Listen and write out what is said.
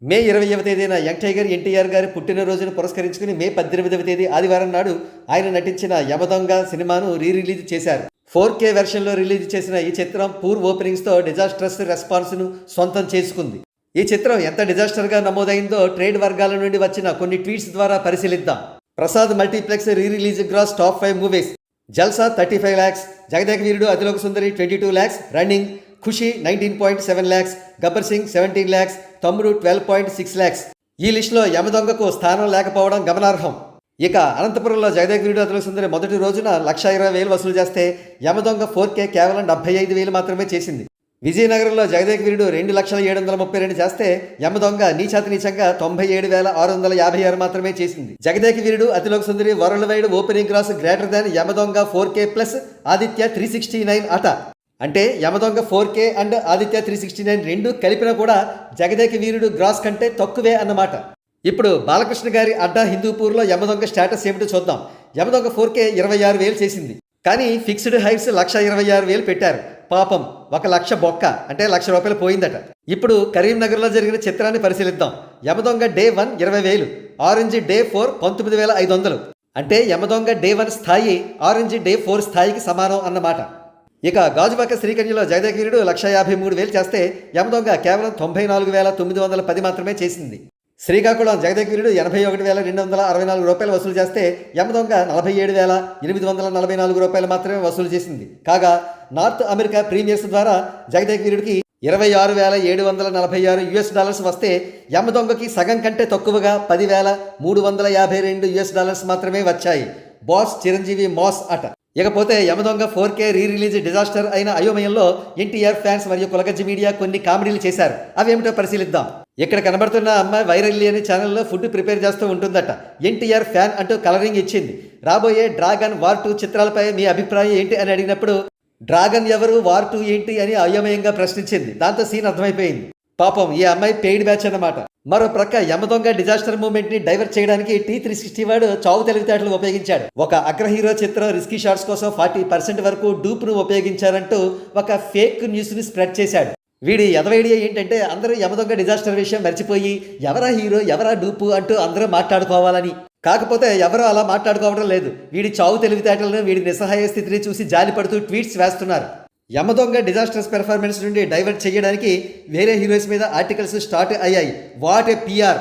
మే 20వ తేదీన young tiger NTR గారి పుట్టినరోజును పురస్కరించుకుని మే 18వ తేదీ ఆదివారం నాడు ఆయన నటించిన యమదొంగ సినిమాను రిలీజ్ చేశారు. 4K వెర్షన్లో రిలీజ్ చేసిన ఈ చిత్రం పూర్ ఓపెనింగ్స్తో డిజాస్ట్రస్ రెస్పాన్స్ను సొంతం చేసుకుంది. ఈ చిత్రం ఎంత డిజాస్టర్గా నమోదైందో ట్రేడ్ వర్గాల నుండి వచ్చిన కొన్ని ట్వీట్స్ ద్వారా పరిశీలిద్దాం. Prasad multiplex release gross top 5 movies. Jalsa 35 lakhs, Jagadeka Veerudu Athiloka Sundari 22 lakhs, running, Kushi 19.7 lakhs, Gabbar Singh 17 lakhs, తమ్ముడు 12.6 lakhs. ఈ లిస్టులో యమదొంగకు స్థానం లేకపోవడం గమనార్హం. ఇక అనంతపురంలో జగదేక వీరుడు అతిలోక సుందరి మొదటి రోజున 1,20,000 వసూలు చేస్తే యమదొంగ 4K కేవలం 75,000 మాత్రమే చేసింది. విజయనగరంలో జగదేక వీరుడు 2,732,000 చేస్తే యమదొంగ నీచాతి నీచంగా 97,656 మాత్రమే చేసింది. Jagadeka Veerudu Athiloka Sundari worldwide opening gross greater than Yamadonga 4K plus Aditya 369 అట. అంటే యమదొంగ 4K అండ్ ఆదిత్య 369 రెండు కలిపినా కూడా జగదేక వీరుడు గ్రాస్ కంటే తక్కువే అన్నమాట. ఇప్పుడు బాలకృష్ణ గారి అడ్డా హిందూపూర్లో యమదొంగ స్టేటస్ ఏమిటో చూద్దాం. యమదొంగ 4K 26,000 చేసింది. కానీ ఫిక్స్డ్ హైట్స్ 1,26,000 పెట్టారు. పాపం 1,00,000 బొక్క అంటే ₹1,00,000 పోయిందట. ఇప్పుడు కరీంనగర్లో జరిగిన చిత్రాన్ని పరిశీలిద్దాం. Yamadonga day 1 20,000, orange day 4 19,500. అంటే యమదొంగ డే 1 స్థాయి ఆరెంజ్ డే 4 స్థాయికి సమానం అన్నమాట. ఇక గాజువాక శ్రీకన్యలో జగదేక వీరుడు 1,53,000 చేస్తే యమదొంగ కేవలం 94,910 మాత్రమే చేసింది. శ్రీకాకుళం జగదేక వీరుడు 81,264 రూపాయలు వసూలు చేస్తే యమదొంగ 47,844 రూపాయలు మాత్రమే వసూలు చేసింది. కాగా నార్త్ అమెరికా ప్రీమియర్స్ ద్వారా జగదేక వీరుడికి $26,746 వస్తే యమదొంగకి సగం కంటే తక్కువగా $10,352 మాత్రమే వచ్చాయి. బాస్ చిరంజీవి మాస్ అట. ఇకపోతే యమదొంగ 4K రిలీజ్ డిజాస్టర్ అయిన అయోమయంలో ఎన్టీఆర్ ఫ్యాన్స్ మరియు కులగజ్జి మీడియా కొన్ని కామెడీలు చేశారు. అవేమిటో పరిశీలిద్దాం. ఇక్కడ కనబడుతున్న అమ్మాయి వైరల్లీ అనే ఛానల్లో ఫుడ్ ప్రిపేర్ చేస్తూ ఉంటుందట. ఎన్టీఆర్ ఫ్యాన్ అంటూ కలరింగ్ ఇచ్చింది. రాబోయే డ్రాగన్ వార్ 2 చిత్రాలపై మీ అభిప్రాయం ఏంటి అని అడిగినప్పుడు డ్రాగన్ ఎవరు, వార్ 2 ఏంటి అని అయోమయంగా ప్రశ్నించింది. దాంతో సీన్ అర్థమైపోయింది. పాపం ఈ అమ్మాయి పెయిడ్ బ్యాచ్ అన్నమాట. మరో ప్రక్క యమదొంగ డిజాస్టర్ మూవ్మెంట్ ని డైవర్ట్ చేయడానికి T360 వాడు చావు తెలివితేటలు ఉపయోగించాడు. ఒక అగ్ర హీరో చిత్రం రిస్కీ షాట్స్ కోసం 40% వరకు డూప్ ను ఉపయోగించారంటూ ఒక ఫేక్ న్యూస్ ని స్ప్రెడ్ చేశాడు. వీడి ఐడియా ఏంటంటే అందరూ యమదొంగ డిజాస్టర్ విషయం మర్చిపోయి ఎవరా హీరో ఎవరా డూపు అంటూ అందరూ మాట్లాడుకోవాలని. కాకపోతే ఎవరో అలా మాట్లాడుకోవడం లేదు. వీడి చావు తెలివితేటలను, వీడి నిస్సహాయ స్థితిని చూసి జాలిపడుతూ ట్వీట్స్ వేస్తున్నారు. యమదొంగ డిజాస్టర్స్ పెర్ఫార్మెన్స్ నుండి డైవర్ట్ చేయడానికి వేరే హీరోస్ మీద ఆర్టికల్స్ స్టార్ట్ అయ్యాయి. What a PR.